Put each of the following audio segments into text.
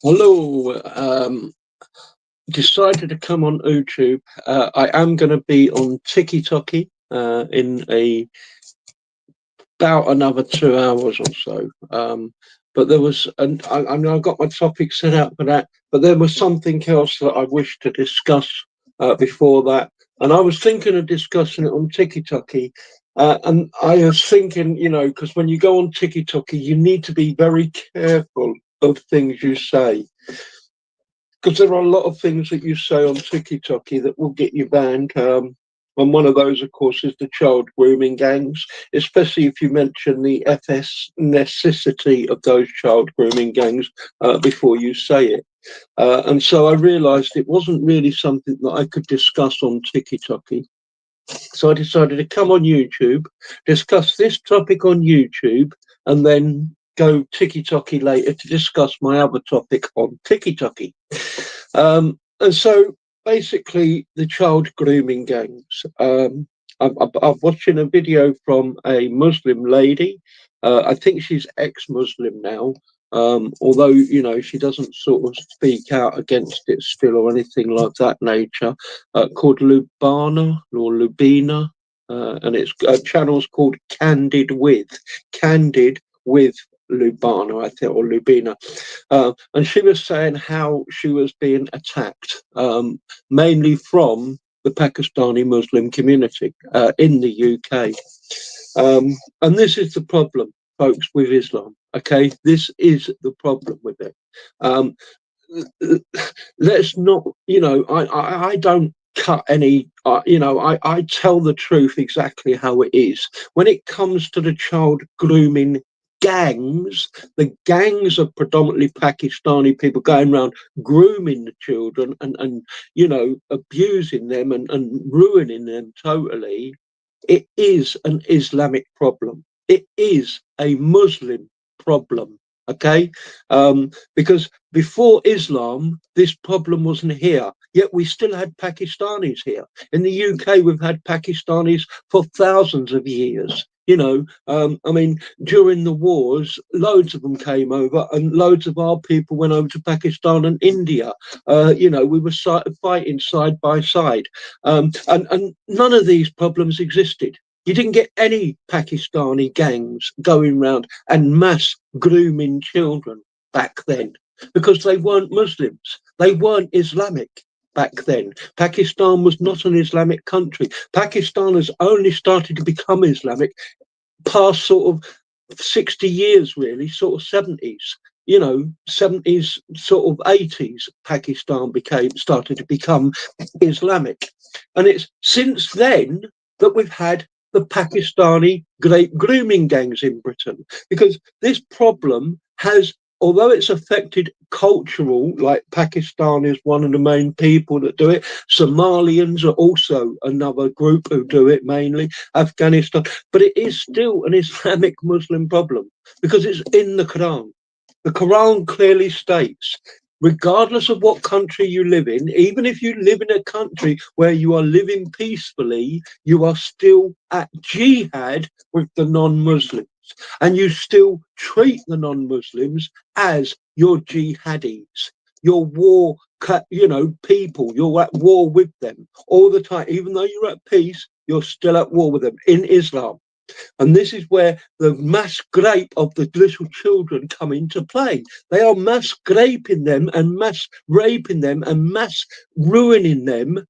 Hello. Decided to come on YouTube. I am going to be on TikTok in about another 2 hours or so. But there was, and I mean, I got my topic set out for that. But there was something else that I wished to discuss before that, and I was thinking of discussing it on TikTok. And I was thinking, because when you go on TikTok, you need to be very careful of things you say, because there are a lot of things that you say on TikTok that will get you banned. And one of those, of course, is the child grooming gangs, especially if you mention the FS necessity of those child grooming gangs before you say it. And so I realised it wasn't really something that I could discuss on TikTok. So I decided to come on YouTube, discuss this topic on YouTube, and then go TikTok later to discuss my other topic on TikTok. And so basically, the child grooming gangs. I'm watching a video from a Muslim lady. I think she's ex-Muslim now, although she doesn't sort of speak out against it still or anything like that nature. Called Lubana or Lubina, and its channel's called Candid with Lubana, I think, or Lubina. And she was saying how she was being attacked, mainly from the Pakistani Muslim community in the UK. And this is the problem, folks, with Islam. Okay, this is the problem with it. Let's not, I don't cut any, I tell the truth exactly how it is. When it comes to the child grooming gangs, the gangs are predominantly Pakistani people going around grooming the children and abusing them and ruining them totally. It is an Islamic problem. It is a Muslim problem. Okay, because before Islam, this problem wasn't here. Yet we still had Pakistanis here. In the UK, we've had Pakistanis for thousands of years. I mean, during the wars, loads of them came over, and loads of our people went over to Pakistan and India. We were fighting side by side, and none of these problems existed. You didn't get any Pakistani gangs going round and mass grooming children back then, because they weren't Muslims. They weren't Islamic back then. Pakistan was not an Islamic country. Pakistan has only started to become Islamic past sort of 60 years, really, sort of 70s. 70s, sort of 80s, Pakistan started to become Islamic. And it's since then that we've had the Pakistani great grooming gangs in Britain, because this problem has, although it's affected cultural, like Pakistan is one of the main people that do it, Somalians are also another group who do it mainly, Afghanistan, but it is still an Islamic Muslim problem because it's in the Quran. The Quran clearly states, regardless of what country you live in, even if you live in a country where you are living peacefully, you are still at jihad with the non-Muslims. And you still treat the non-Muslims as your jihadis, your war, people. You're at war with them all the time. Even though you're at peace, you're still at war with them in Islam. And this is where the mass grape of the little children come into play. They are mass graping them and mass raping them and mass ruining them,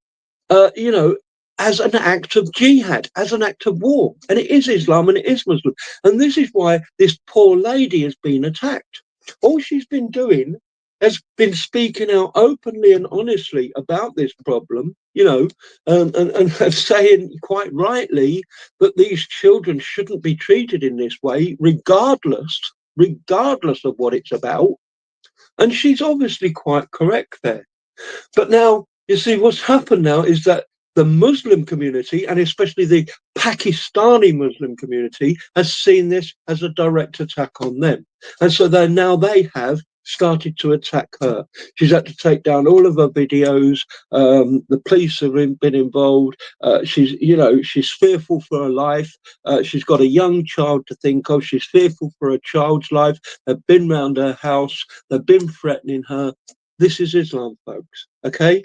as an act of jihad, as an act of war. And it is Islam and it is Muslim. And this is why this poor lady has been attacked. All she's been doing has been speaking out openly and honestly about this problem, and saying quite rightly that these children shouldn't be treated in this way, regardless of what it's about. And she's obviously quite correct there. But now, you see, what's happened now is that the Muslim community, and especially the Pakistani Muslim community, has seen this as a direct attack on them. And so they have started to attack her. She's had to take down all of her videos. The police have been involved. She's fearful for her life. She's got a young child to think of. She's fearful for her child's life. They've been round her house. They've been threatening her. This is Islam, folks. Okay,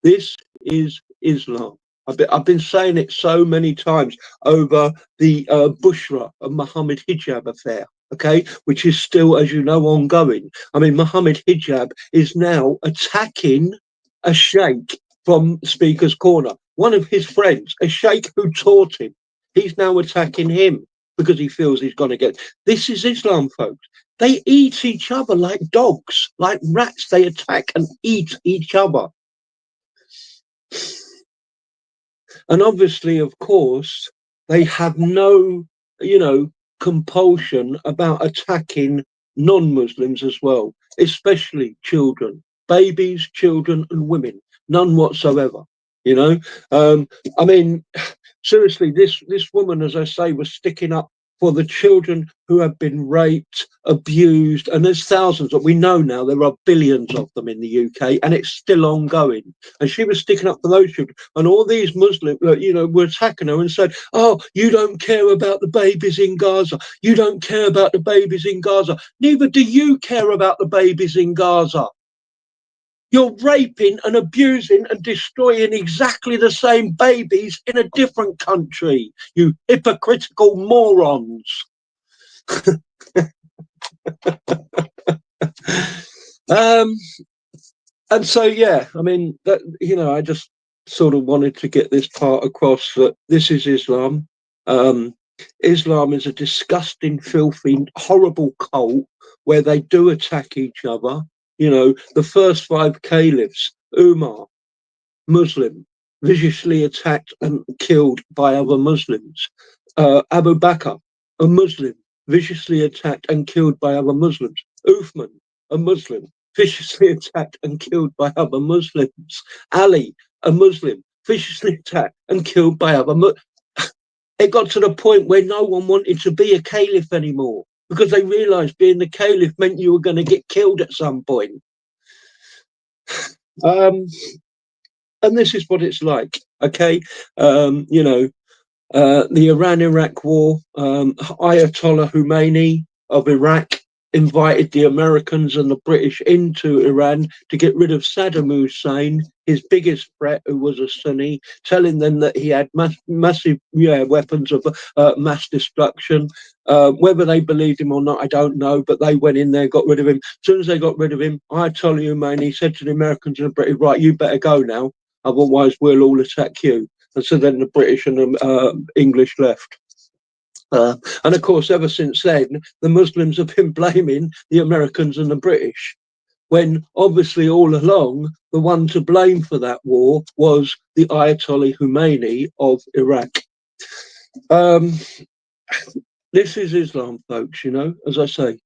this is Islam. I've been saying it so many times over the Bushra and Muhammad Hijab affair, okay, which is still, as you know, ongoing. I mean, Muhammad Hijab is now attacking a sheikh from Speaker's Corner, one of his friends, a sheikh who taught him. He's now attacking him because he feels he's going to get. This is Islam, folks. They eat each other like dogs, like rats. They attack and eat each other. And obviously, of course, they have no, compulsion about attacking non-Muslims as well, especially children, babies, children, and women. None whatsoever. You know, I mean, seriously, this woman, as I say, was sticking up for the children who have been raped, abused, and there's thousands that we know now. There are billions of them in the UK, and it's still ongoing. And she was sticking up for those children, and all these Muslims, were attacking her and said, "Oh, you don't care about the babies in Gaza. You don't care about the babies in Gaza. Neither do you care about the babies in Gaza. You're raping and abusing and destroying exactly the same babies in a different country, you hypocritical morons." And so, yeah, I mean, that, I just sort of wanted to get this part across that this is Islam. Islam is a disgusting, filthy, horrible cult where they do attack each other. The first 5 caliphs, Umar, Muslim, viciously attacked and killed by other Muslims. Abu Bakr, a Muslim, viciously attacked and killed by other Muslims. Uthman, a Muslim, viciously attacked and killed by other Muslims. Ali, a Muslim, viciously attacked and killed by other Muslims. It got to the point where no one wanted to be a caliph anymore because they realised being the caliph meant you were going to get killed at some point. And this is what it's like, okay? The Iran-Iraq war, Ayatollah Khomeini of Iraq invited the Americans and the British into Iran to get rid of Saddam Hussein, his biggest threat, who was a Sunni, telling them that he had massive weapons of mass destruction. Whether they believed him or not, I don't know, but they went in there, got rid of him. As soon as they got rid of him, Ayatollah Khomeini said to the Americans and the British, "Right, you better go now, otherwise we'll all attack you." And so then the British and the English left. And of course, ever since then, the Muslims have been blaming the Americans and the British, when obviously all along, the one to blame for that war was the Ayatollah Khomeini of Iraq. This is Islam, folks, as I say.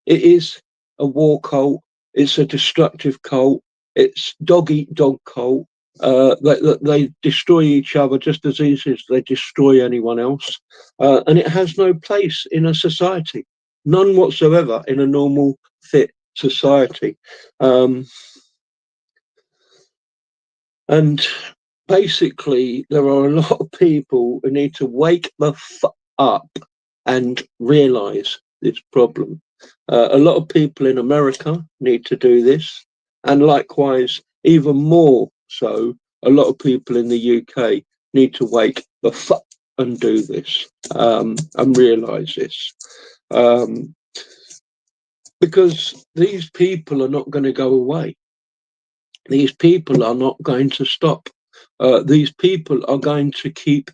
It is a war cult. It's a destructive cult. It's dog-eat-dog cult. They destroy each other just as easy as they destroy anyone else. And it has no place in a society, none whatsoever in a normal, fit society. And basically, there are a lot of people who need to wake the up and realise this problem. A lot of people in America need to do this, and likewise, even more so, a lot of people in the UK need to wake the and do this, and realise this. Because these people are not going to go away. These people are not going to stop. These people are going to keep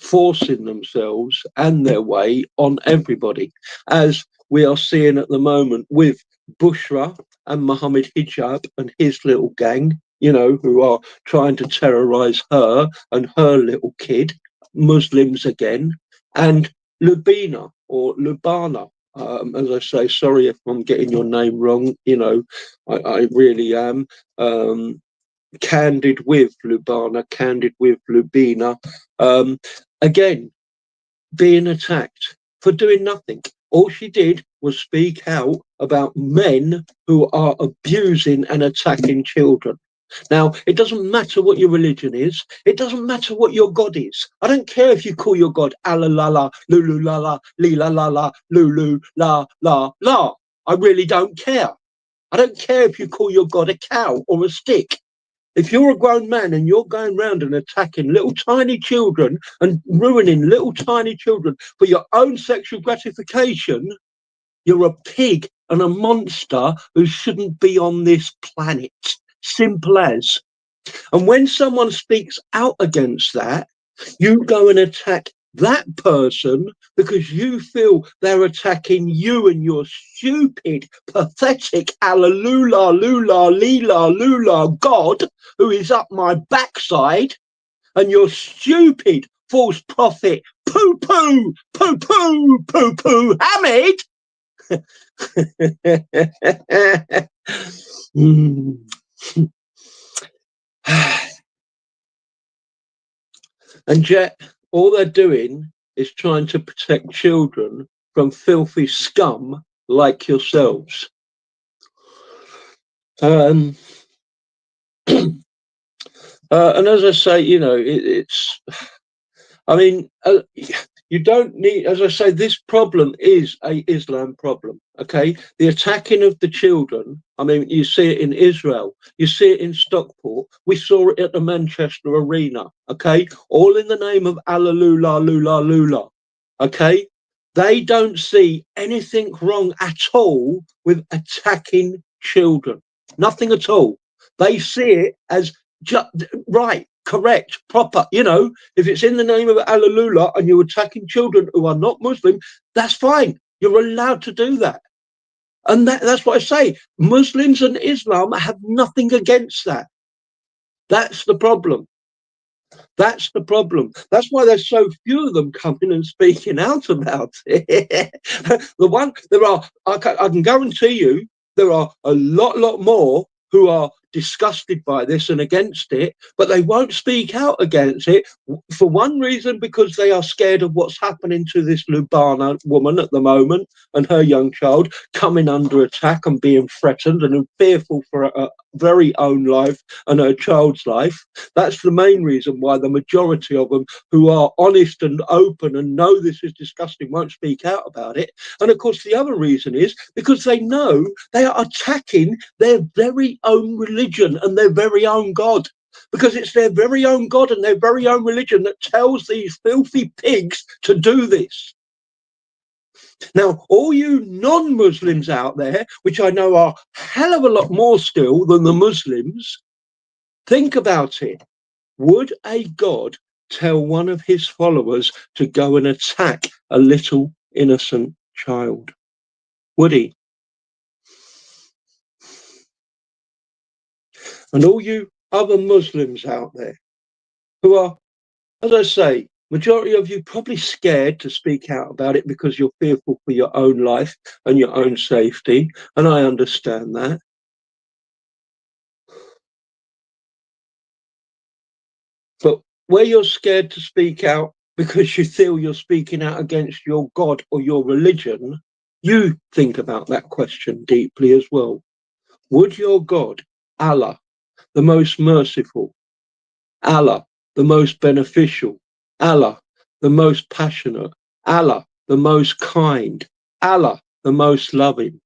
forcing themselves and their way on everybody, as we are seeing at the moment with Bushra and Muhammad Hijab and his little gang, who are trying to terrorize her and her little kid, Muslims again, and Lubina or Lubana. As I say, sorry if I'm getting your name wrong, I really am. Candid with Lubana, candid with Lubina. Again, being attacked for doing nothing. All she did will speak out about men who are abusing and attacking children. Now, it doesn't matter what your religion is. It doesn't matter what your God is. I don't care if you call your God Allah la la, Lulu la la, Lila la la, Lulu la la la. I really don't care. I don't care if you call your God a cow or a stick. If you're a grown man and you're going round and attacking little tiny children and ruining little tiny children for your own sexual gratification, you're a pig and a monster who shouldn't be on this planet. Simple as. And when someone speaks out against that, you go and attack that person because you feel they're attacking you and your stupid, pathetic, allelujah, lula, lila, lula God who is up my backside, and your stupid false prophet, poo poo, poo poo, poo poo, Hamid. And yet, all they're doing is trying to protect children from filthy scum like yourselves. And as I say, you know, it's. I mean, you don't need, as I say, this problem is a Islam problem. Okay, the attacking of the children. I mean, you see it in Israel, you see it in Stockport. We saw it at the Manchester Arena. Okay, all in the name of Allah, lula, lula, lula. Okay, they don't see anything wrong at all with attacking children. Nothing at all. They see it as right, correct, proper. You know, if it's in the name of Alleluia and you're attacking children who are not Muslim, that's fine. You're allowed to do that. And that's what I say. Muslims and Islam have nothing against that. That's the problem. That's the problem. That's why there's so few of them coming and speaking out about it. I can guarantee you, there are a lot more who are disgusted by this and against it, but they won't speak out against it for one reason, because they are scared of what's happening to this Lubana woman at the moment and her young child coming under attack and being threatened and fearful for her very own life and her child's life. That's the main reason why the majority of them who are honest and open and know this is disgusting won't speak out about it. And of course, the other reason is because they know they are attacking their very own religion and their very own God, because it's their very own God and their very own religion that tells these filthy pigs to do this. Now, all you non-Muslims out there, which I know are a hell of a lot more still than the Muslims, think about it. Would a God tell one of his followers to go and attack a little innocent child? Would he? And all you other Muslims out there who are, as I say, majority of you probably scared to speak out about it because you're fearful for your own life and your own safety, and I understand that. But where you're scared to speak out because you feel you're speaking out against your God or your religion, you think about that question deeply as well. Would your God, Allah, the most merciful, Allah, the most beneficial, Allah, the most passionate, Allah, the most kind, Allah, the most loving,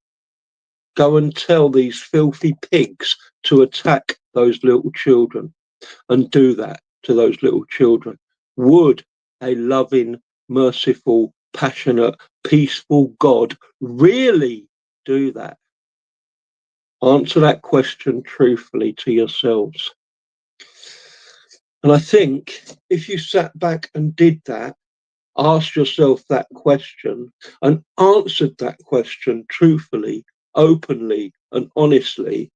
go and tell these filthy pigs to attack those little children and do that to those little children? Would a loving, merciful, passionate, peaceful God really do that? Answer that question truthfully to yourselves. And I think if you sat back and did that, asked yourself that question and answered that question truthfully, openly, and honestly,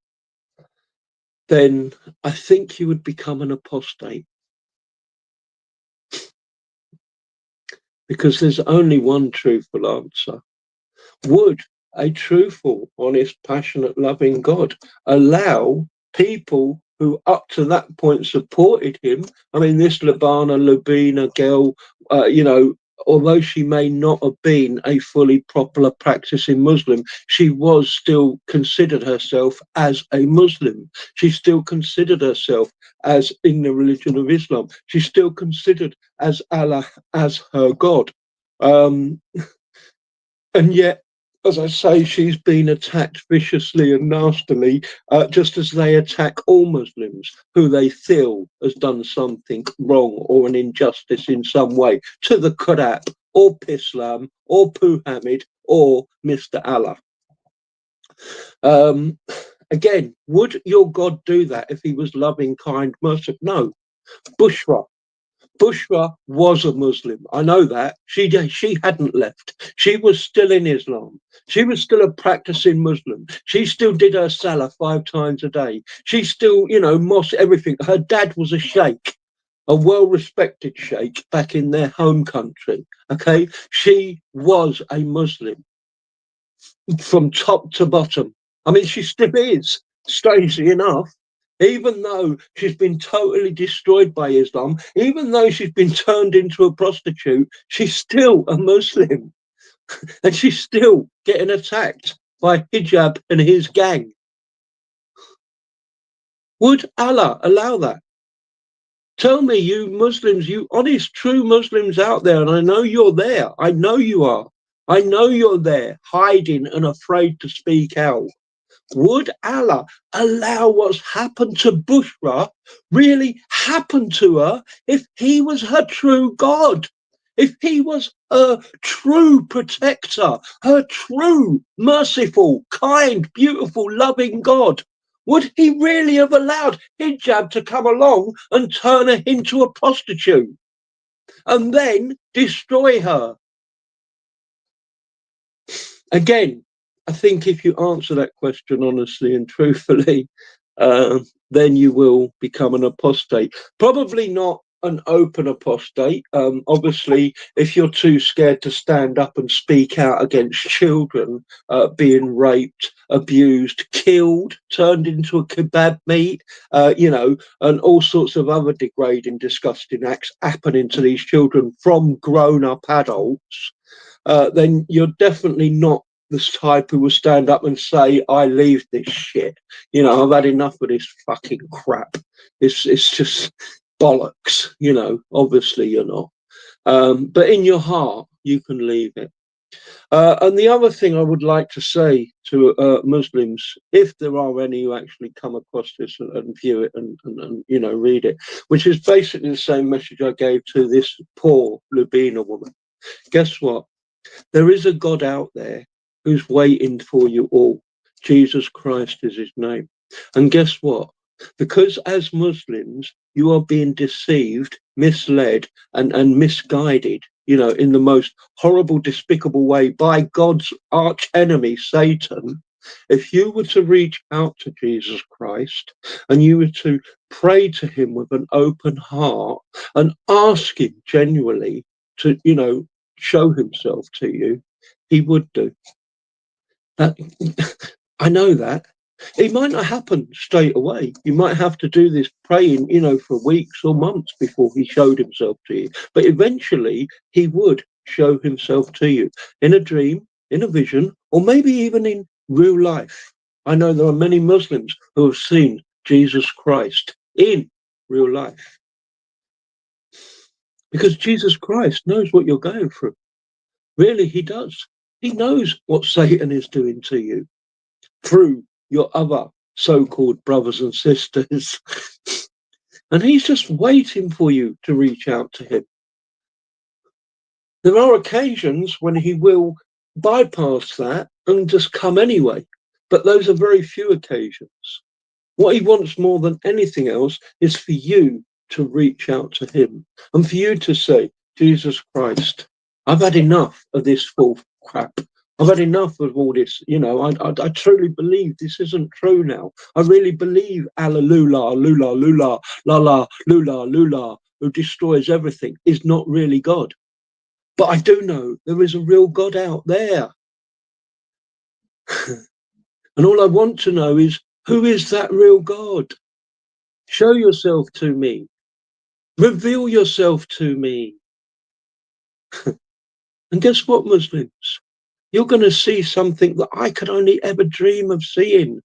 then I think you would become an apostate. Because there's only one truthful answer. Would a truthful, honest, passionate, loving God allow people who up to that point supported him? I mean, this Lubina girl, although she may not have been a fully proper practicing Muslim, she was still considered herself as a Muslim. She still considered herself as in the religion of Islam. She still considered as Allah as her God. Um, and yet, as I say, she's been attacked viciously and nastily, just as they attack all Muslims who they feel has done something wrong or an injustice in some way to the Quran or Islam or Muhammad or Mr. Allah. Um, again, would your God do that if he was loving, kind, merciful? No. Bushra, Bushra was a Muslim. I know that. She hadn't left. She was still in Islam. She was still a practicing Muslim. She still did her salah 5 times a day. She still, mosque, everything. Her dad was a sheikh, a well-respected sheikh back in their home country. Okay, she was a Muslim from top to bottom. I mean, she still is, strangely enough. Even though she's been totally destroyed by Islam, even though she's been turned into a prostitute, she's still a Muslim. And she's still getting attacked by Hijab and his gang. Would Allah allow that? Tell me, you Muslims, you honest, true Muslims out there, and I know you're there. I know you are. I know you're there, hiding and afraid to speak out. Would Allah allow what's happened to Bushra really happen to her if he was her true God? If he was her true protector, her true, merciful, kind, beautiful, loving God? Would he really have allowed hijab to come along and turn her into a prostitute and then destroy her? Again, I think if you answer that question honestly and truthfully, then you will become an apostate. Probably not an open apostate. Obviously, if you're too scared to stand up and speak out against children being raped, abused, killed, turned into a kebab meat, and all sorts of other degrading, disgusting acts happening to these children from grown-up adults, then you're definitely not this type who will stand up and say, I leave this shit. I've had enough of this fucking crap. It's just bollocks, obviously you're not. But in your heart, you can leave it. And the other thing I would like to say to Muslims, if there are any who actually come across this and view it and read it, which is basically the same message I gave to this poor Lubina woman. Guess what? There is a God out there who's waiting for you all. Jesus Christ is his name. And guess what? Because as Muslims, you are being deceived, misled, and misguided, in the most horrible, despicable way by God's arch enemy, Satan. If you were to reach out to Jesus Christ and you were to pray to him with an open heart and ask him genuinely to, show himself to you, he would do. That, I know that. It might not happen straight away. You might have to do this praying, for weeks or months before he showed himself to you. But eventually he would show himself to you in a dream, in a vision, or maybe even in real life. I know there are many Muslims who have seen Jesus Christ in real life. Because Jesus Christ knows what you're going through. Really, he does. He knows what Satan is doing to you through your other so-called brothers and sisters. And he's just waiting for you to reach out to him. There are occasions when he will bypass that and just come anyway. But those are very few occasions. What he wants more than anything else is for you to reach out to him and for you to say, Jesus Christ, I've had enough of this false crap. I've had enough of all this. I truly believe this isn't true now. I really believe Allah, lula, lula, lula, la la, lula, lula, who destroys everything, is not really God. But I do know there is a real God out there. And all I want to know is, who is that real God? Show yourself to me. Reveal yourself to me. And guess what, Muslims? You're going to see something that I could only ever dream of seeing.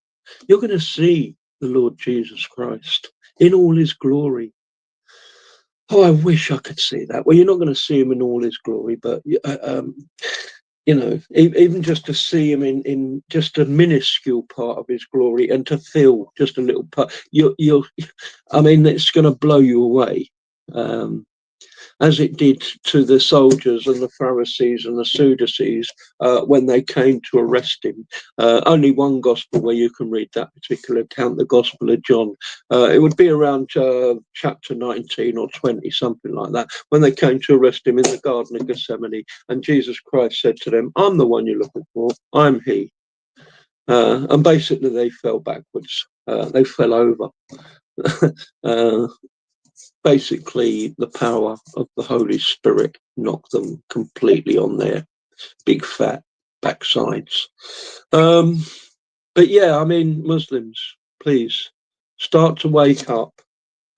You're going to see the Lord Jesus Christ in all his glory. Oh, I wish I could see that. Well, you're not going to see him in all his glory, but even just to see him in just a minuscule part of his glory, and to feel just a little part, I mean, it's going to blow you away. As it did to the soldiers and the Pharisees and the Sadducees when they came to arrest him. Only one gospel where you can read that particular account, the Gospel of John. It would be around chapter 19 or 20, something like that, when they came to arrest him in the Garden of Gethsemane. And Jesus Christ said to them, I'm the one you're looking for. I'm he. And basically they fell backwards. They fell over. Basically, the power of the Holy Spirit knocked them completely on their big fat backsides. But yeah, I mean, Muslims, please start to wake up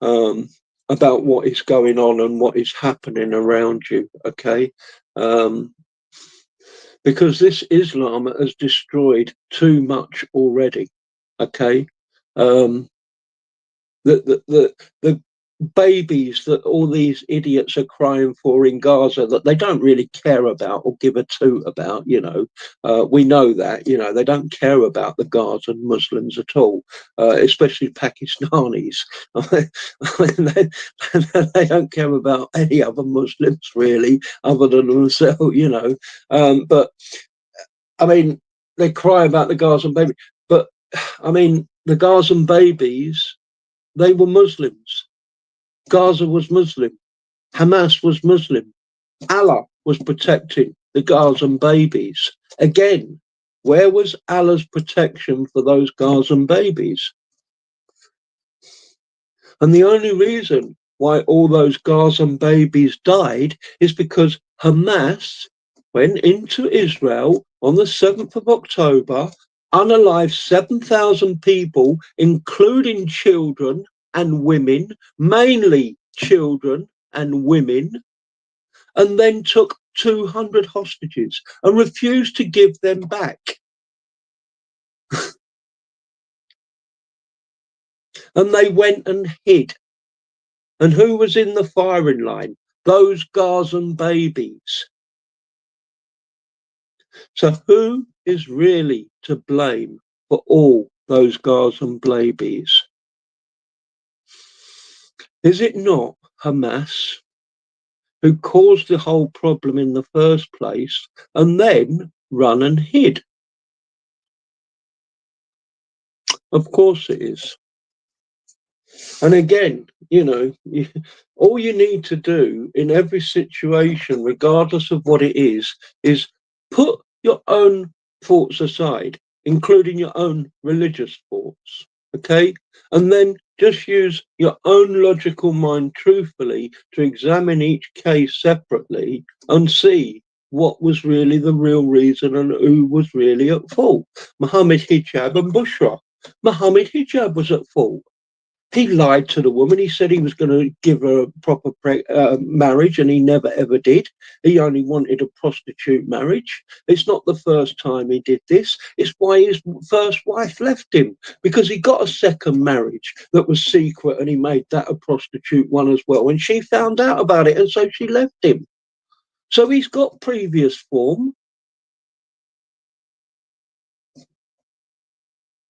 about what is going on and what is happening around you, okay? Because this Islam has destroyed too much already, okay? The babies that all these idiots are crying for in Gaza, that they don't really care about or give a toot about, we know that, they don't care about the Gazan Muslims at all, especially Pakistanis. They don't care about any other Muslims really, other than themselves, but I mean, they cry about the Gazan baby, but I mean, the Gazan babies, they were Muslims. Gaza was Muslim. Hamas was Muslim. Allah was protecting the Gazan babies. Again, where was Allah's protection for those Gazan babies? And the only reason why all those Gazan babies died is because Hamas went into Israel on the 7th of October, unalived 7,000 people, including children and women, mainly children and women, and then took 200 hostages and refused to give them back. And they went and hid. And who was in the firing line? Those Gazan babies. So who is really to blame for all those Gazan babies? Is it not Hamas, who caused the whole problem in the first place and then run and hid? Of course it is. And again, all you need to do in every situation, regardless of what it is put your own thoughts aside, including your own religious thoughts, okay? And then just use your own logical mind truthfully to examine each case separately and see what was really the real reason and who was really at fault. Mohammed Hijab and Bushra. Mohammed Hijab was at fault. He lied to the woman. He said he was going to give her a proper marriage, and he never ever did. He only wanted a prostitute marriage. It's not the first time he did this. It's why his first wife left him, because he got a second marriage that was secret, and he made that a prostitute one as well. And she found out about it, and so she left him. So he's got previous form.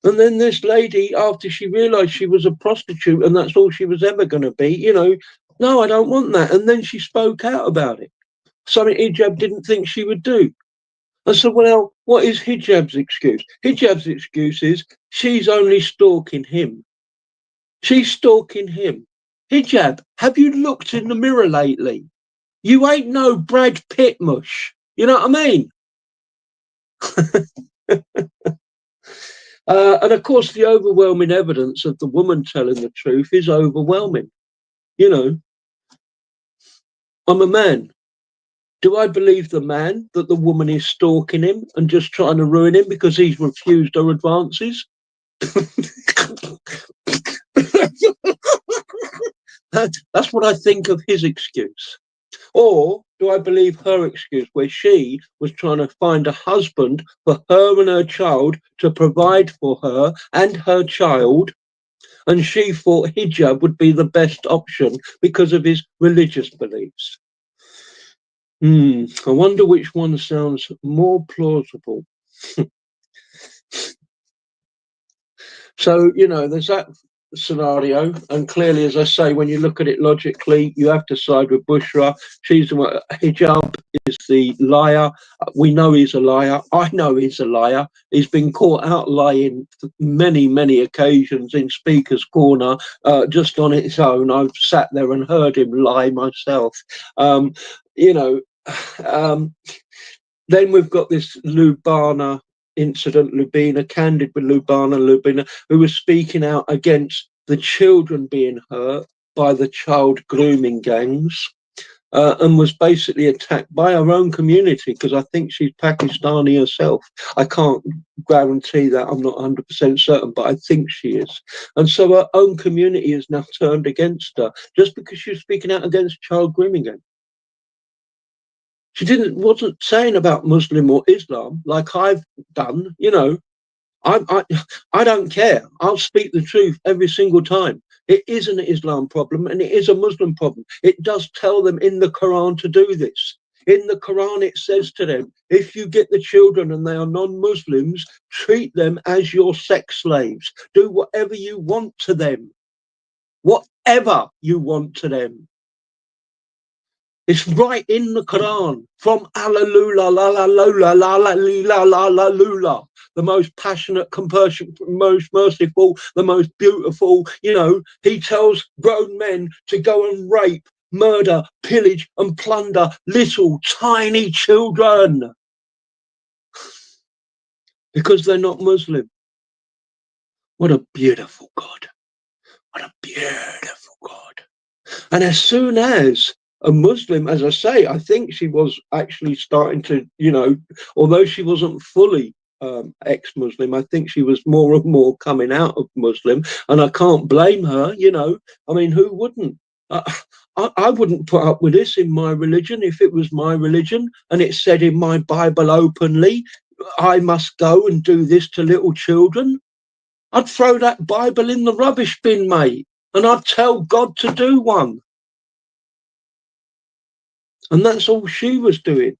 And then this lady, after she realised she was a prostitute and that's all she was ever going to be, no, I don't want that. And then she spoke out about it. Something Hijab didn't think she would do. I said, well, what is Hijab's excuse? Hijab's excuse is she's only stalking him. She's stalking him. Hijab, have you looked in the mirror lately? You ain't no Brad Pitt mush. You know what I mean? And of course, the overwhelming evidence of the woman telling the truth is overwhelming. I'm a man. Do I believe the man that the woman is stalking him and just trying to ruin him because he's refused her advances? That's what I think of his excuse. Or do I believe her excuse where she was trying to find a husband for her and her child to provide for her and her child, and she thought hijab would be the best option because of his religious beliefs? I wonder which one sounds more plausible. So, there's that scenario. And clearly, as I say, when you look at it logically, you have to side with Bushra. She's the one. Hijab is the liar. We know he's a liar. I know he's a liar. He's been caught out lying many, many occasions in Speaker's Corner, just on its own. I've sat there and heard him lie myself. You know, um, then we've got this Lubana incident, Candid with Lubana, who was speaking out against the children being hurt by the child grooming gangs, and was basically attacked by her own community, because I think she's Pakistani herself. I can't guarantee that, I'm not 100% certain, but I think she is. And so her own community is now turned against her just because she was speaking out against child grooming gangs. She wasn't saying about Muslim or Islam like I've done. I I don't care. I'll speak the truth every single time. It is an Islam problem and it is a Muslim problem. It does tell them in the Quran to do this. In the Quran, it says to them, if you get the children and they are non-Muslims, treat them as your sex slaves. Do whatever you want to them. Whatever you want to them. It's right in the Quran, from Alleluia, la la lula, la la la la la lula, the most passionate, compassionate, most merciful, the most beautiful. He tells grown men to go and rape, murder, pillage, and plunder little tiny children because they're not Muslim. What a beautiful God. What a beautiful God. And as soon as a Muslim, as I say, I think she was actually starting to, although she wasn't fully ex-Muslim, I think she was more and more coming out of Muslim. And I can't blame her, I mean, who wouldn't? I wouldn't put up with this in my religion if it was my religion and it said in my Bible openly, I must go and do this to little children. I'd throw that Bible in the rubbish bin, mate, and I'd tell God to do one. And that's all she was doing.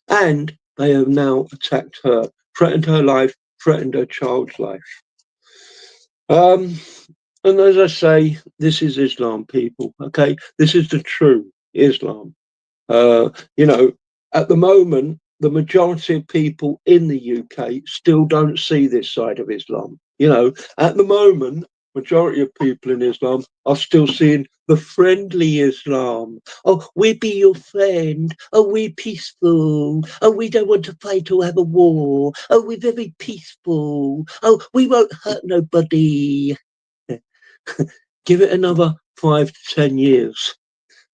And they have now attacked her, threatened her life, threatened her child's life. And as I say, this is Islam, people. Okay, this is the true Islam. At the moment, the majority of people in the UK still don't see this side of Islam. At the moment, majority of people in Islam are still seeing the friendly Islam. Oh, we be your friend. Oh, we're peaceful. Oh, we don't want to fight or have a war. Oh, we're very peaceful. Oh, we won't hurt nobody. Give it another 5 to 10 years.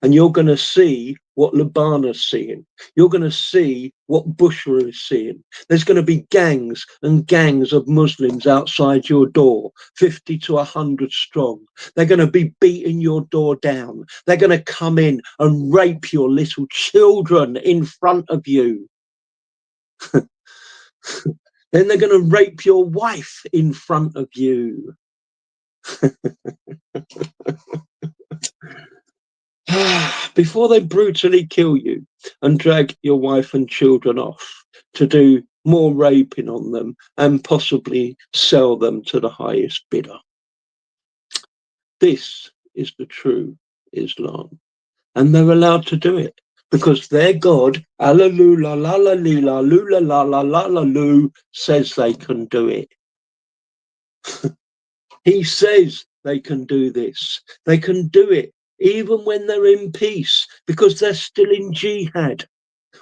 And you're going to see what Lubana's seeing. You're going to see what Bushra is seeing. There's going to be gangs and gangs of Muslims outside your door, 50 to 100 strong. They're going to be beating your door down. They're going to come in and rape your little children in front of you. Then they're going to rape your wife in front of you. Before they brutally kill you and drag your wife and children off to do more raping on them and possibly sell them to the highest bidder. This is the true Islam. And they're allowed to do it because their God, Alleluia, la la lila, lula la la la la lu, says they can do it. He says they can do this. They can do it even when they're in peace, because they're still in jihad.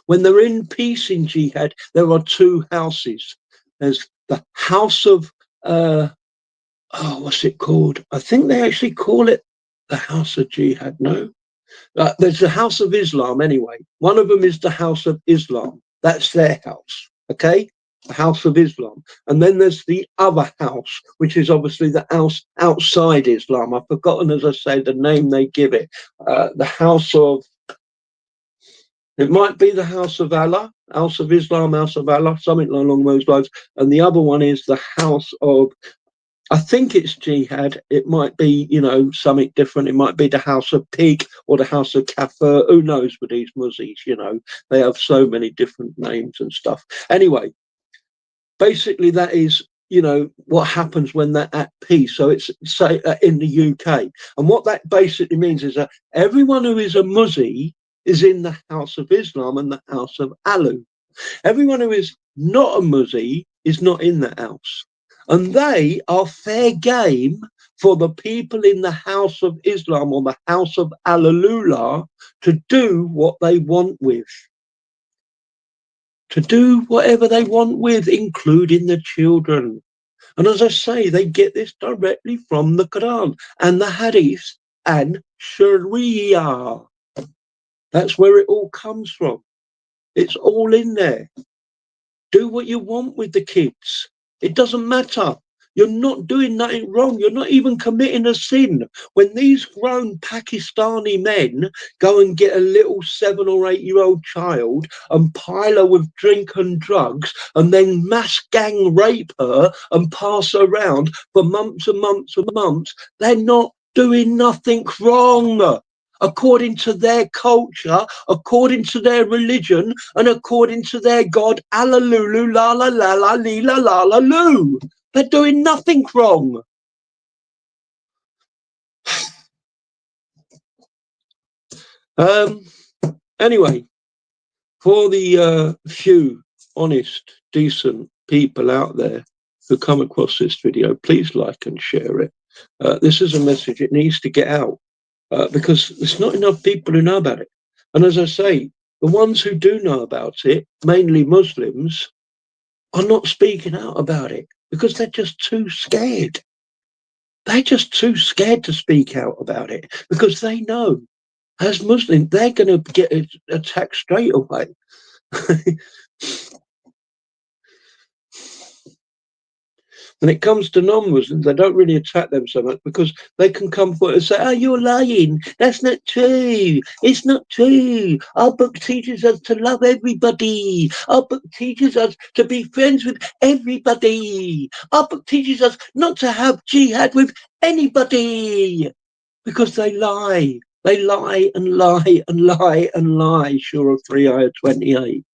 When they're in peace in jihad, there are two houses. There's the house of, what's it called? I think they actually call it the house of jihad. No, there's the house of Islam anyway. One of them is the house of Islam. That's their house. Okay. The house of Islam. And then there's the other house, which is obviously the house outside Islam. I've forgotten, as I say, the name they give it. The house of, It might be the House of Allah, House of Islam, House of Allah, something along those lines. And the other one is the House of, I think it's Jihad. It might be, something different. It might be the House of Pig or the House of Kafir. Who knows with these Muzzies, they have so many different names and stuff. Anyway, basically that is, what happens when they're at peace. So it's, say, in the UK. And what that basically means is that everyone who is a Muzzy is in the House of Islam and the House of Allah. Everyone who is not a Muzzy is not in the house. And they are fair game for the people in the House of Islam or the House of Alalullah to do what they want with. To do whatever they want with, including the children. And as I say, they get this directly from the Quran and the Hadith and Sharia. That's where it all comes from. It's all in there. Do what you want with the kids. It doesn't matter. You're not doing nothing wrong. You're not even committing a sin. When these grown Pakistani men go and get a little 7 or 8 year old child and pile her with drink and drugs and then mass gang rape her and pass her around for months and months and months, they're not doing nothing wrong. According to their culture, according to their religion, and according to their God, Alalulu, la la la la la la la loo. They're doing nothing wrong. Anyway, for the few honest, decent people out there who come across this video, please like and share it. This is a message, it needs to get out. Because there's not enough people who know about it. And as I say, the ones who do know about it, mainly Muslims, are not speaking out about it because they're just too scared. They're just too scared to speak out about it because they know, as Muslims, they're going to get attacked straight away. When it comes to non-Muslims, they don't really attack them so much because they can come forward and say, oh, you're lying. That's not true. It's not true. Our book teaches us to love everybody. Our book teaches us to be friends with everybody. Our book teaches us not to have jihad with anybody because they lie. They lie and lie and lie and lie. Surah 3, ayah 28.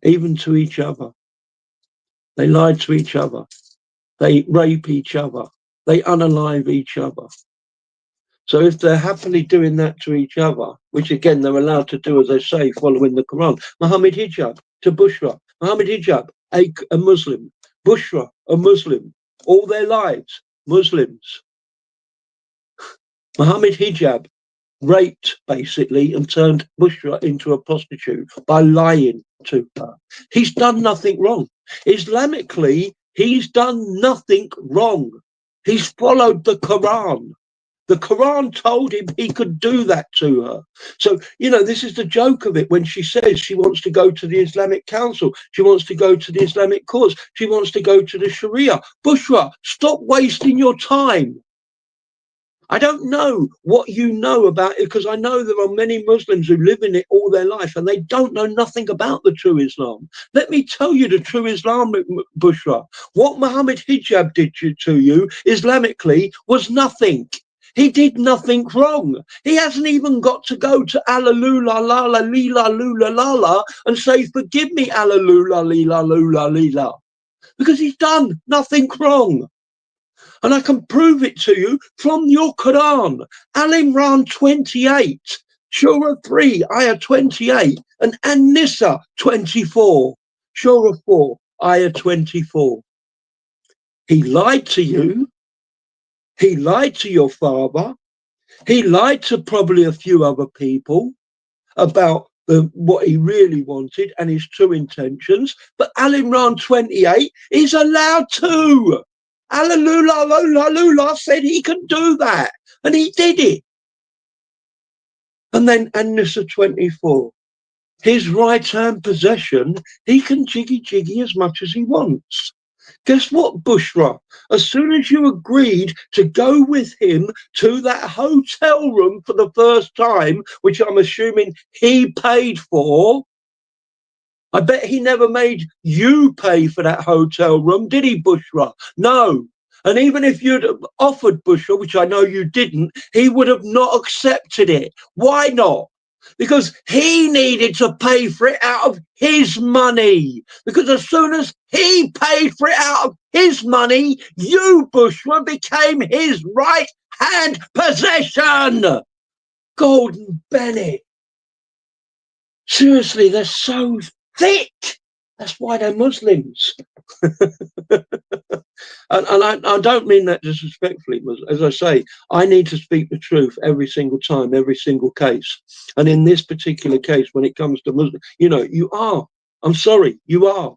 Even to each other. They lie to each other. They rape each other. They unalive each other. So if they're happily doing that to each other, which again they're allowed to do, as they say, following the Quran, Muhammad Hijab to Bushra, Muhammad Hijab, a Muslim, Bushra, a Muslim, all their lives, Muslims. Muhammad Hijab raped, basically, and turned Bushra into a prostitute by lying to her. He's done nothing wrong. Islamically, he's done nothing wrong. He's followed the Quran. The Quran told him he could do that to her. So, this is the joke of it when she says she wants to go to the Islamic Council. She wants to go to the Islamic courts. She wants to go to the Sharia. Bushra, stop wasting your time. I don't know what you know about it because I know there are many Muslims who live in it all their life and they don't know nothing about the true Islam. Let me tell you the true Islam, Bushra. What Muhammad Hijab did to you Islamically was nothing. He did nothing wrong. He hasn't even got to go to Alalula Lala Lila Lula Lala and say, forgive me, Alalula Lila Lula Lila. Because he's done nothing wrong. And I can prove it to you from your Quran. Al Imran 28, Surah 3, Ayah 28, and An-Nisa 24, Surah 4, Ayah 24. He lied to you. He lied to your father. He lied to probably a few other people about what he really wanted and his true intentions. But Al Imran 28 is allowed to. Allah said he can do that, and he did it. And then An-Nisa 24, his right-hand possession, he can jiggy as much as he wants. Guess what, Bushra? As soon as you agreed to go with him to that hotel room for the first time, which I'm assuming he paid for, I bet he never made you pay for that hotel room, did he, Bushra? No. And even if you'd offered Bushra, which I know you didn't, he would have not accepted it. Why not? Because he needed to pay for it out of his money. Because as soon as he paid for it out of his money, you, Bushra, became his right-hand possession. Golden Bennett. Seriously, they're so thick. That's why they're Muslims. And I don't mean that disrespectfully. As I say, I need to speak the truth every single time, every single case. And in this particular case, when it comes to Muslims, you are. I'm sorry, you are.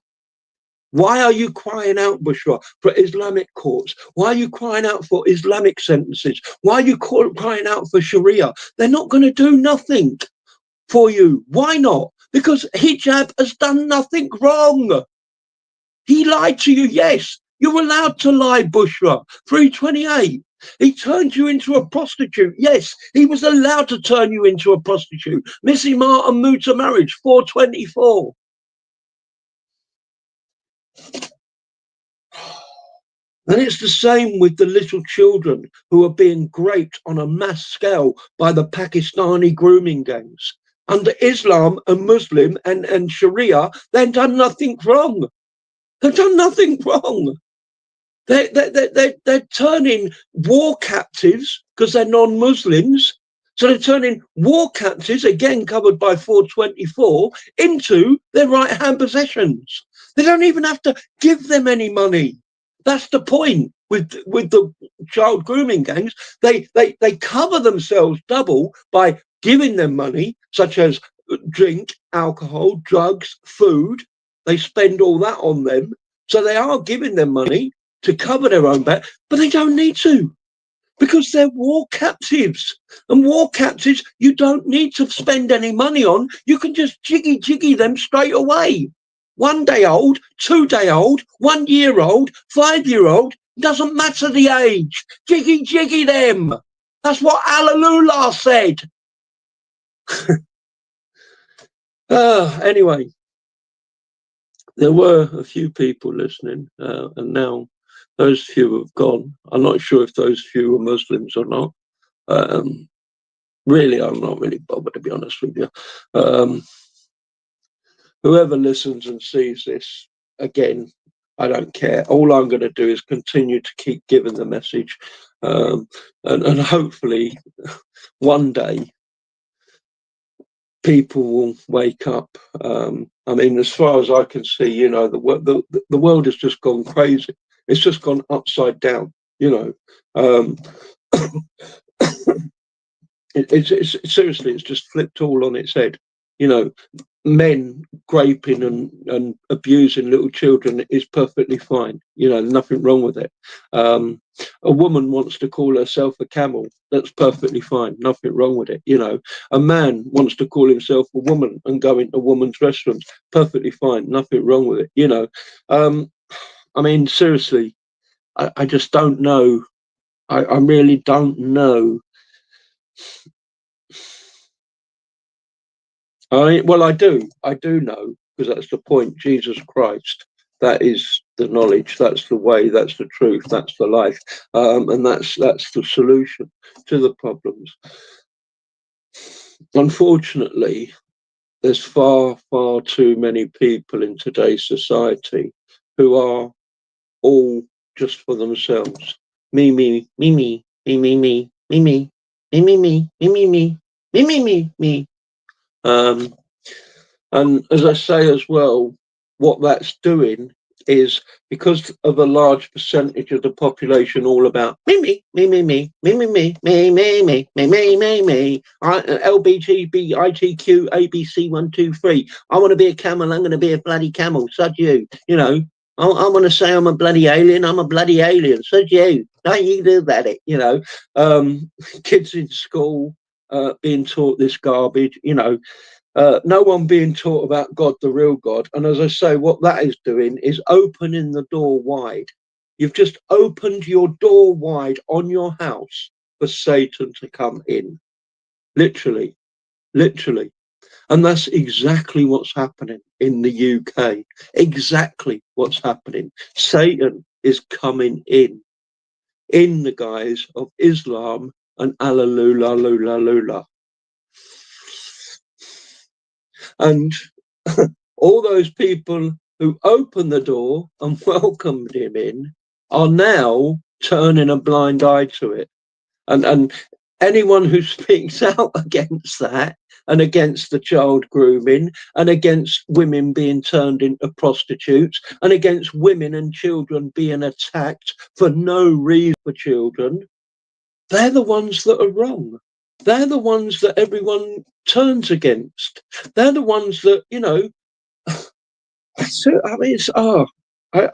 Why are you crying out, Bushra, for Islamic courts? Why are you crying out for Islamic sentences? Why are you crying out for Sharia? They're not going to do nothing for you. Why not? Because hijab has done nothing wrong. He lied to you, yes. You're allowed to lie, Bushra. 328. He turned you into a prostitute. Yes, he was allowed to turn you into a prostitute. Missy Martin Muta marriage, 424. And it's the same with the little children who are being raped on a mass scale by the Pakistani grooming gangs. Under Islam and Muslim and Sharia, they've done nothing wrong. They've done nothing wrong. They're turning war captives, because they're non-Muslims, so they're turning war captives, again covered by 424, into their right-hand possessions. They don't even have to give them any money. That's the point with the child grooming gangs. They cover themselves double by giving them money, such as drink, alcohol, drugs, food. They spend all that on them. So they are giving them money to cover their own back, but they don't need to, because they're war captives. And war captives, you don't need to spend any money on. You can just jiggy them straight away. 1 day old, 2 day old, 1 year old, 5-year-old, doesn't matter the age. Jiggy them. That's what Alalullah said. Anyway, there were a few people listening, and now those few have gone. I'm not sure if those few were Muslims or not. Really, I'm not really bothered, to be honest with you. Whoever listens and sees this, again, I don't care. All I'm going to do is continue to keep giving the message. And hopefully one day people will wake up. I mean, as far as I can see, the world has just gone crazy. It's just gone upside down, It's seriously, it's just flipped all on its head. Men raping and abusing little children is perfectly fine. Nothing wrong with it. A woman wants to call herself a camel. That's perfectly fine. Nothing wrong with it. A man wants to call himself a woman and go into women's restrooms. Perfectly fine. Nothing wrong with it. I mean, seriously, I just don't know. I really don't know. I do know, because that's the point. Jesus Christ, that is the knowledge, that's the way, that's the truth, that's the life, and that's the solution to the problems. Unfortunately, there's far too many people in today's society who are all just for themselves. Me, me, me, me, me, me, me, me, me, me, me, me, me, me, me, me, me, me, me. And as I say as well, what that's doing is, because of a large percentage of the population all about me, me, me, me, me, me, me, me, me, me, me, me, me, me, me, LBGBITQ ABC 1 2 3. I want to be a camel. I'm going to be a bloody camel. Sud you. I want to say I'm a bloody alien. I'm a bloody alien. Sud you. Don't you do that? Kids in school being taught this garbage. No one being taught about God, the real God. And as I say, what that is doing is opening the door wide. You've just opened your door wide on your house for Satan to come in. Literally, literally. And that's exactly what's happening in the UK. Exactly what's happening. Satan is coming in the guise of Islam and Alleluia, lula, lula. And all those people who opened the door and welcomed him in are now turning a blind eye to it. And anyone who speaks out against that and against the child grooming and against women being turned into prostitutes and against women and children being attacked for no reason for children, they're the ones that are wrong. They're the ones that everyone turns against. They're the ones that, I mean, I,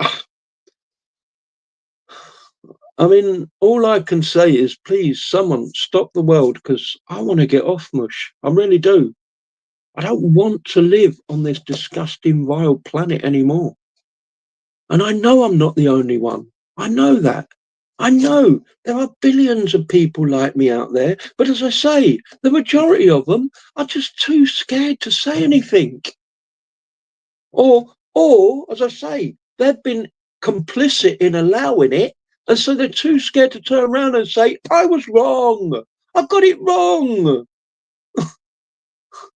I mean, all I can say is, please, someone stop the world because I want to get off mush. I really do. I don't want to live on this disgusting, vile planet anymore. And I know I'm not the only one. I know that. I know there are billions of people like me out there. But as I say, the majority of them are just too scared to say anything. Or as I say, they've been complicit in allowing it, and so they're too scared to turn around and say, "I was wrong. I got it wrong."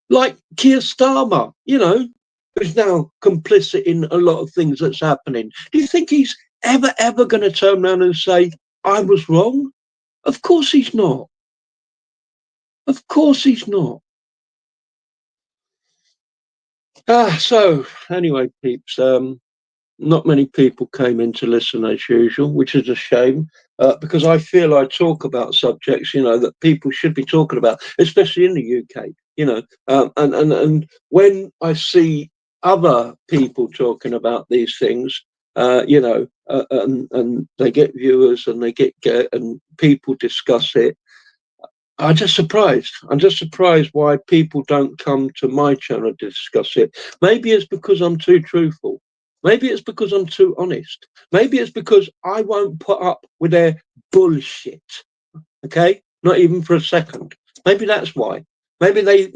Like Keir Starmer, who's now complicit in a lot of things that's happening. Do you think he's ever going to turn around and say, "I was wrong"? Of course he's not. Of course he's not. So anyway, peeps, not many people came in to listen as usual, which is a shame, because I feel I talk about subjects, that people should be talking about, especially in the UK, and when I see other people talking about these things, and they get viewers and they get and people discuss it. I'm just surprised. I'm just surprised why people don't come to my channel to discuss it. Maybe it's because I'm too truthful. Maybe it's because I'm too honest. Maybe it's because I won't put up with their bullshit. Okay? Not even for a second. Maybe that's why. Maybe they,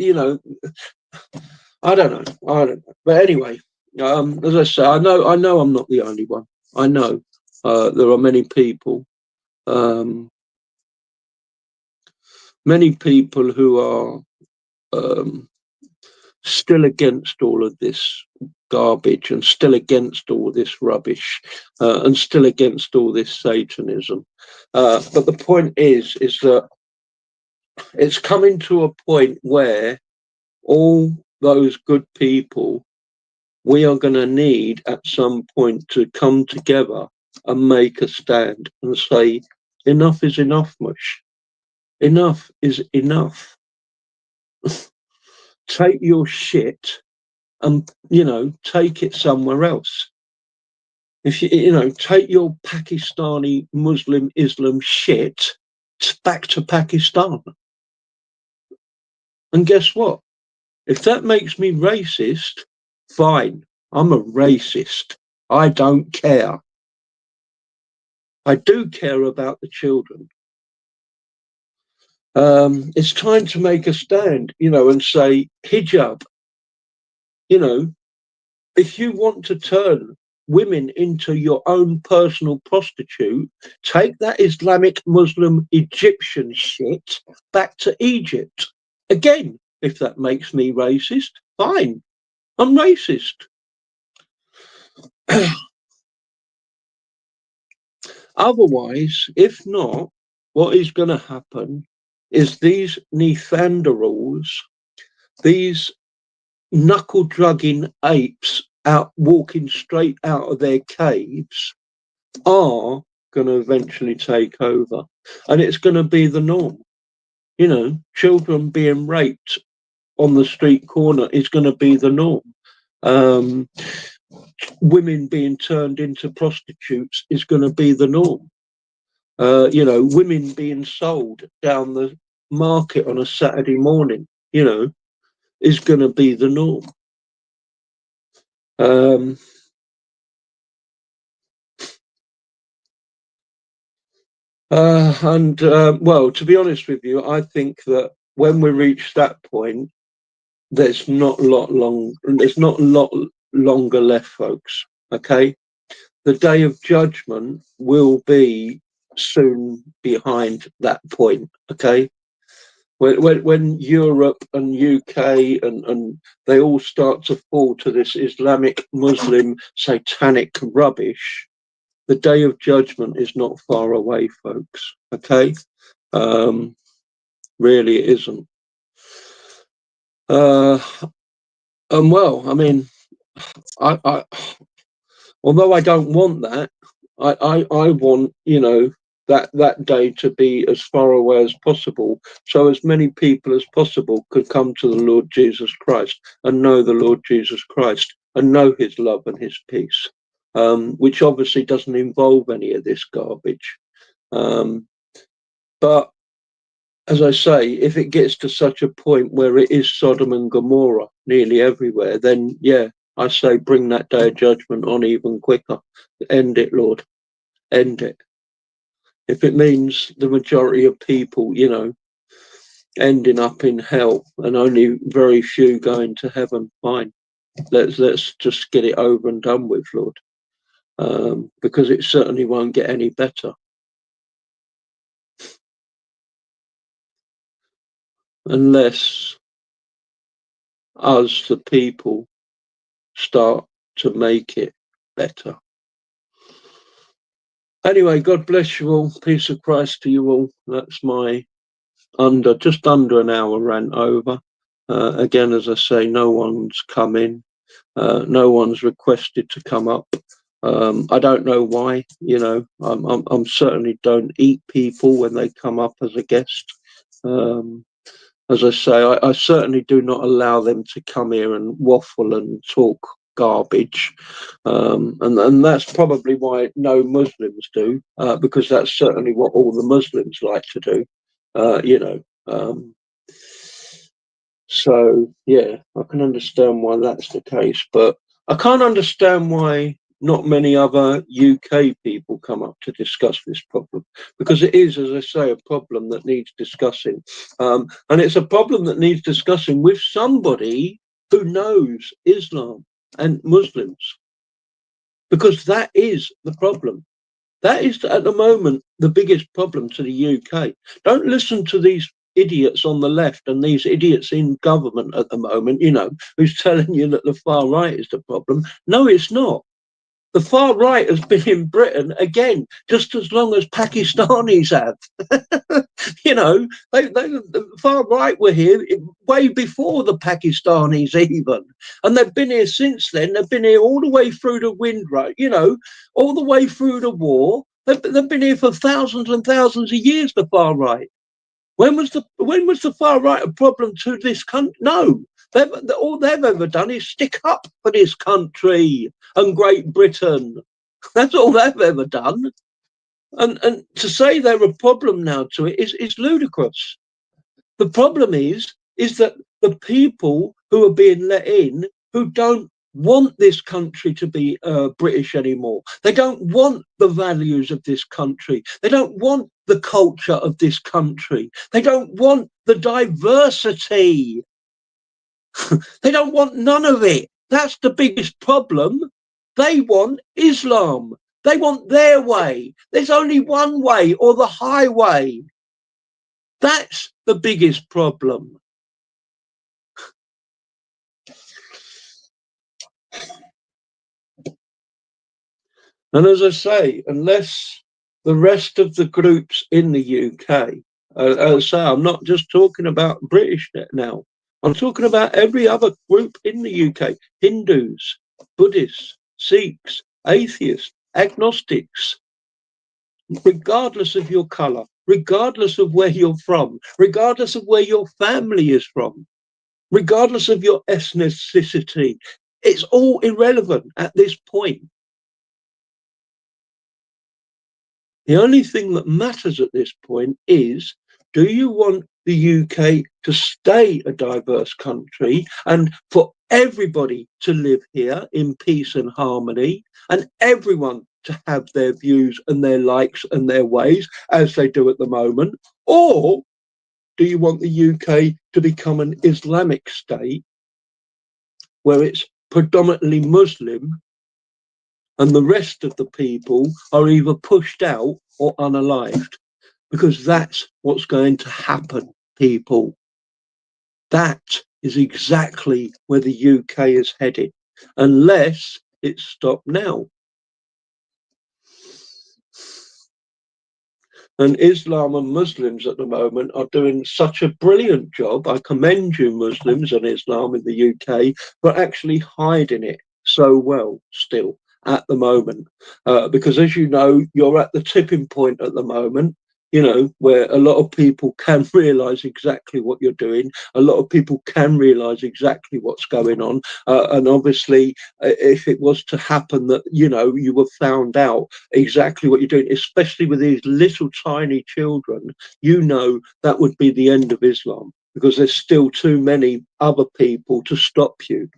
I don't know. I don't know. But anyway, as I say, I know I'm not the only one. I know there are um, many people who are um, still against all of this garbage and still against all this rubbish and still against all this Satanism. But the point is that it's coming to a point where all those good people, we are going to need at some point to come together and make a stand and say, enough is enough, mush. Enough is enough. Take your shit and, take it somewhere else. If take your Pakistani Muslim Islam shit back to Pakistan. And guess what? If that makes me racist, fine. I'm a racist. I don't care. I do care about the children. It's time to make a stand, and say hijab. If you want to turn women into your own personal prostitute, take that Islamic Muslim Egyptian shit back to Egypt. Again, if that makes me racist, fine. I'm racist. Otherwise, if not, what is going to happen is these Neanderthals, these knuckle drugging apes out walking straight out of their caves, are going to eventually take over, and it's going to be the norm. Children being raped on the street corner is going to be the norm. Um, Women being turned into prostitutes is going to be the norm. Women being sold down the market on a Saturday morning. is going to be the norm. Well, to be honest with you, I think that when we reach that point, there's not a lot longer left, folks. Okay, the day of judgment will be soon behind that point. Okay, when Europe and UK and they all start to fall to this Islamic Muslim satanic rubbish, the day of judgment is not far away, folks. Okay, really it isn't. And well, I mean, I although I don't want that, I want, you know, that day to be as far away as possible, so as many people as possible could come to the Lord Jesus Christ and know the Lord Jesus Christ and know his love and his peace, which obviously doesn't involve any of this garbage. But as I say, if it gets to such a point where it is Sodom and Gomorrah nearly everywhere, then yeah, I say bring that day of judgment on even quicker. End it, Lord. End it. If it means the majority of people, you know, ending up in hell and only very few going to heaven, fine. Let's just get it over and done with, Lord. Because it certainly won't get any better. Unless us, the people, start to make it better. Anyway, God bless you all. Peace of Christ to you all. That's my just under an hour rant over. Again, as I say, no one's come in. No one's requested to come up. I don't know why. You know, I'm certainly don't eat people when they come up as a guest. As I say, I certainly do not allow them to come here and waffle and talk garbage. And that's probably why no Muslims do, because that's certainly what all the Muslims like to do, you know. So, yeah, I can understand why that's the case, but I can't understand why not many other UK people come up to discuss this problem, because it is, as I say, a problem that needs discussing. And it's a problem that needs discussing with somebody who knows Islam and Muslims, because that is the problem. That is, at the moment, the biggest problem to the UK. Don't listen to these idiots on the left and these idiots in government at the moment, you know, who's telling you that the far right is the problem. No, it's not. The far right has been in Britain, again, just as long as Pakistanis have. You know, the far right were here way before the Pakistanis even. And they've been here since then. They've been here all the way through the windrow, you know, all the way through the war. They've been here for thousands and thousands of years, the far right. When was the far right a problem to this country? No. All they've ever done is stick up for this country and Great Britain. That's all they've ever done. And to say they're a problem now to it is ludicrous. The problem is that the people who are being let in, who don't want this country to be British anymore. They don't want the values of this country. They don't want the culture of this country. They don't want the diversity. They don't want none of it. That's the biggest problem. They want Islam. They want their way. There's only one way, or the highway. That's the biggest problem. And as I say, unless the rest of the groups in the UK, as I say, I'm not just talking about British now. I'm talking about every other group in the UK: Hindus, Buddhists, Sikhs, atheists, agnostics, regardless of your colour, regardless of where you're from, regardless of where your family is from, regardless of your ethnicity. It's all irrelevant at this point. The only thing that matters at this point is, do you want the UK to stay a diverse country and for everybody to live here in peace and harmony, and everyone to have their views and their likes and their ways as they do at the moment? Or do you want the UK to become an Islamic state where it's predominantly Muslim and the rest of the people are either pushed out or unalived? Because that's what's going to happen, people. That is exactly where the UK is headed, unless it's stopped now. And Islam and Muslims at the moment are doing such a brilliant job. I commend you, Muslims and Islam in the UK, for actually hiding it so well still at the moment. Because as you know, you're at the tipping point at the moment, you know, where a lot of people can realize exactly what you're doing. A lot of people can realize exactly what's going on. And obviously, if it was to happen that, you know, you were found out exactly what you're doing, especially with these little tiny children, you know, that would be the end of Islam, because there's still too many other people to stop you.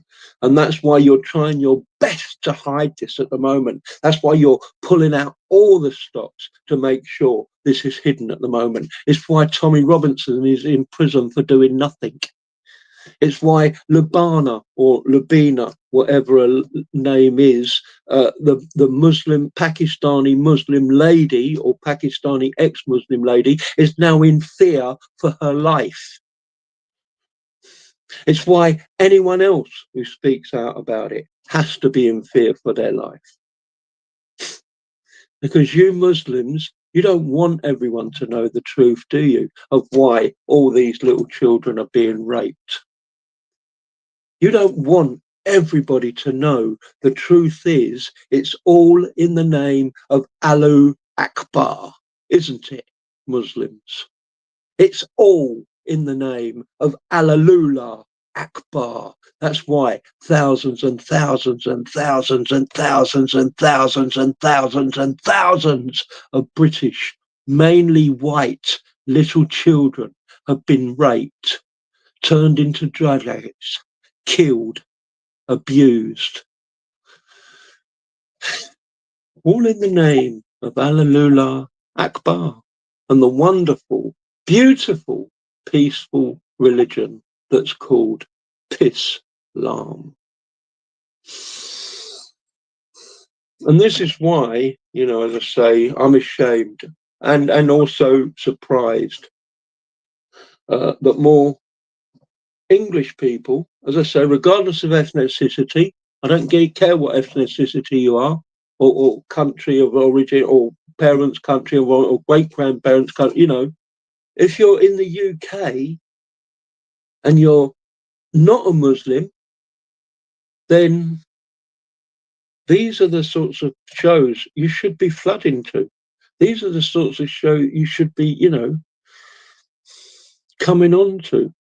And that's why you're trying your best to hide this at the moment. That's why you're pulling out all the stops to make sure this is hidden at the moment. It's why Tommy Robinson is in prison for doing nothing. It's why Lubana or Lubina, whatever her name is, the Muslim, Pakistani Muslim lady or Pakistani ex-Muslim lady, is now in fear for her life. It's why anyone else who speaks out about it has to be in fear for their life. Because you Muslims, you don't want everyone to know the truth, do you, of why all these little children are being raped? You don't want everybody to know. The truth is, it's all in the name of Allahu Akbar, isn't it, Muslims? It's all in the name of Allahullah Akbar. That's why thousands and thousands and thousands and thousands and thousands and thousands and thousands of British, mainly white, little children have been raped, turned into drug addicts, killed, abused, all in the name of Allahullah Akbar and the wonderful, beautiful, peaceful religion that's called Islam. And this is why, you know, as I say, I'm ashamed and also surprised that more English people, as I say, regardless of ethnicity, I don't care what ethnicity you are, or country of origin, or parents' country, or great grandparents' country, you know, if you're in the UK and you're not a Muslim, then these are the sorts of shows you should be flooding to. These are the sorts of shows you should be, you know, coming on to.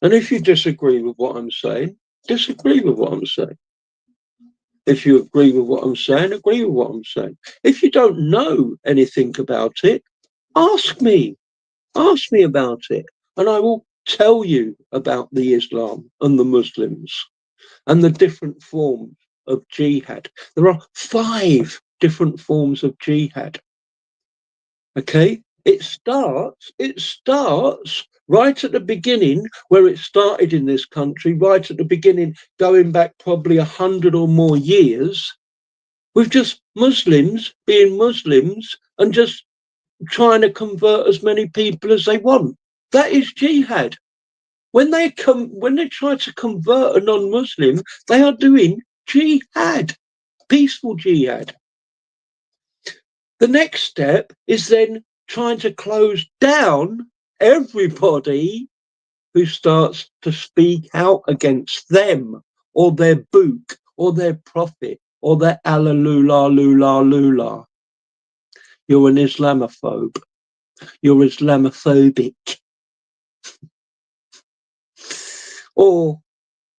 And if you disagree with what I'm saying, disagree with what I'm saying. If you agree with what I'm saying, agree with what I'm saying. If you don't know anything about it, ask me. Ask me about it. And I will tell you about the Islam and the Muslims and the different forms of jihad. There are 5 different forms of jihad. Okay? It starts right at the beginning, where it started in this country, right at the beginning, going back probably 100 or more years, with just Muslims being Muslims and just trying to convert as many people as they want. That is jihad. When they try to convert a non-Muslim, they are doing jihad, peaceful jihad. The next step is then trying to close down everybody who starts to speak out against them or their book or their prophet or their Allahullah, lula, lula. You're an Islamophobe. You're Islamophobic. Or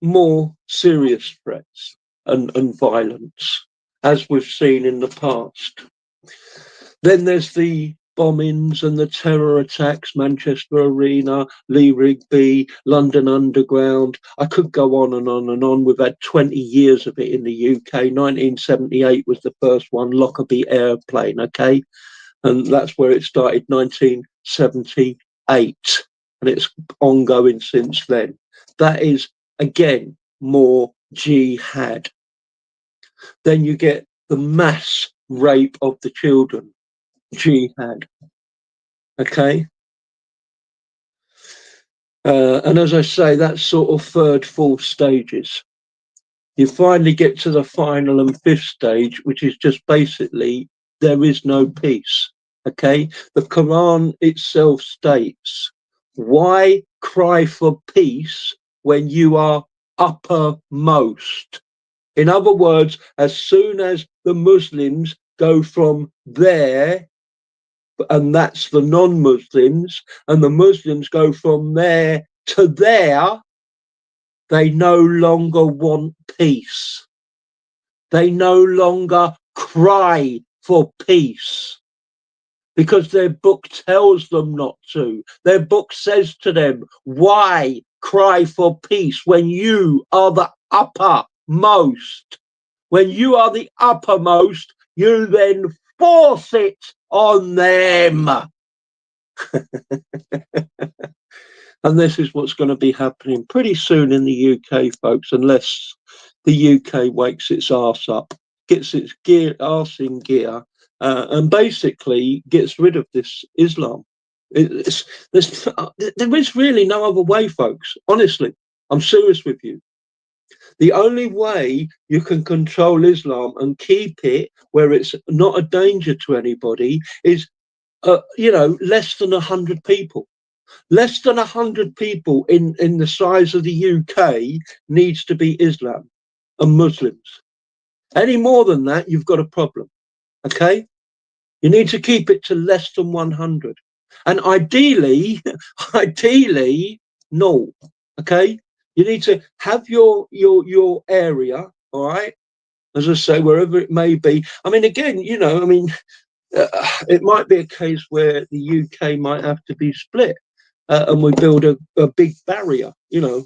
more serious threats and violence, as we've seen in the past. Then there's the bombings and the terror attacks, Manchester Arena, Lee Rigby, London Underground. I could go on and on and on. We've had 20 years of it in the UK. 1978 was the first one, Lockerbie Airplane, okay? And that's where it started, 1978. And it's ongoing since then. That is, again, more jihad. Then you get the mass rape of the children, jihad. Okay. And as I say, that's sort of third, fourth stages. You finally get to the final and fifth stage, which is just basically there is no peace. Okay. The Quran itself states, why cry for peace when you are uppermost? In other words, as soon as the Muslims go from there, and that's the non-Muslims, and the Muslims go from there to there, they no longer want peace. They no longer cry for peace because their book tells them not to. Their book says to them, why cry for peace when you are the uppermost? When you are the uppermost, you then force it on them. And this is what's going to be happening pretty soon in the UK, folks, unless the UK wakes its arse up, gets its arse in gear, and basically gets rid of this Islam. There is really no other way, folks. Honestly, I'm serious with you. The only way you can control Islam and keep it where it's not a danger to anybody is, less than 100 people. Less than 100 people in the size of the UK needs to be Islam and Muslims. Any more than that, you've got a problem. Okay? You need to keep it to less than 100. And ideally, no. Okay? You need to have your area, all right? As I say, wherever it may be. I mean, again, it might be a case where the UK might have to be split. And we build a big barrier,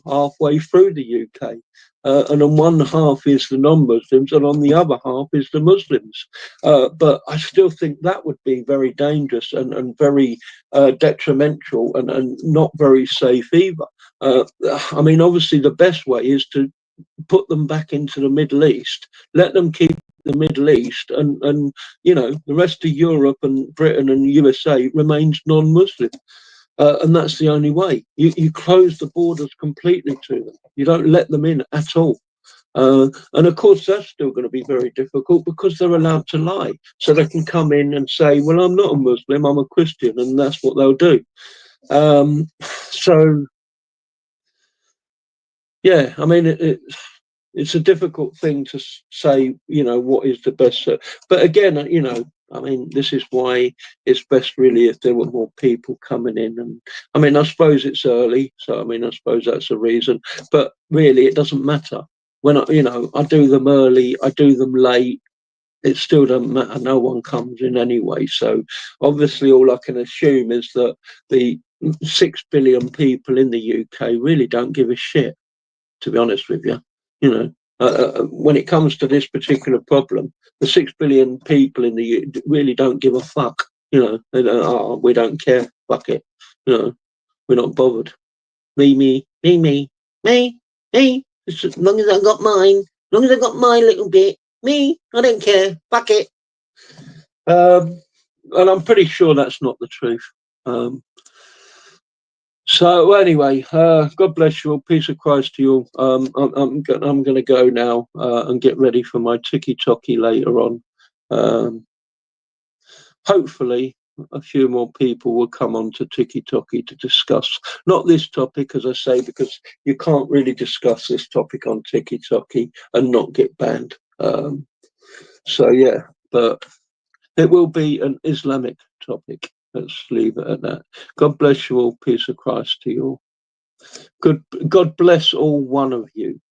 halfway through the UK. And on one half is the non-Muslims, and on the other half is the Muslims. But I still think that would be very dangerous and very detrimental and not very safe either. I mean, obviously, the best way is to put them back into the Middle East, let them keep the Middle East, and the rest of Europe and Britain and USA remains non-Muslim. And that's the only way. You close the borders completely to them. You don't let them in at all. And of course, that's still going to be very difficult because they're allowed to lie. So they can come in and say, well, I'm not a Muslim, I'm a Christian, and that's what they'll do. So, yeah, I mean, it's a difficult thing to say, what is the best. But again, I mean, this is why it's best really if there were more people coming in. And I mean, I suppose it's early. So, I mean, I suppose that's a reason. But really, it doesn't matter. When I do them early, I do them late. It still doesn't matter. No one comes in anyway. So obviously, all I can assume is that the 6 billion people in the UK really don't give a shit, to be honest with you. When it comes to this particular problem, the 6 billion people in the really don't give a fuck. They don't, oh, we don't care. Fuck it. We're not bothered. Me. As long as I got mine, as long as I got my little bit, me, I don't care. Fuck it. And I'm pretty sure that's not the truth. So anyway, God bless you all. Peace of Christ to you all. I'm going to go now and get ready for my tiki-toki later on. Hopefully, a few more people will come on to tiki-toki to discuss. Not this topic, as I say, because you can't really discuss this topic on tiki-toki and not get banned. So yeah, but it will be an Islamic topic. Let's leave it at that. God bless you all. Peace of Christ to you all. God bless all one of you.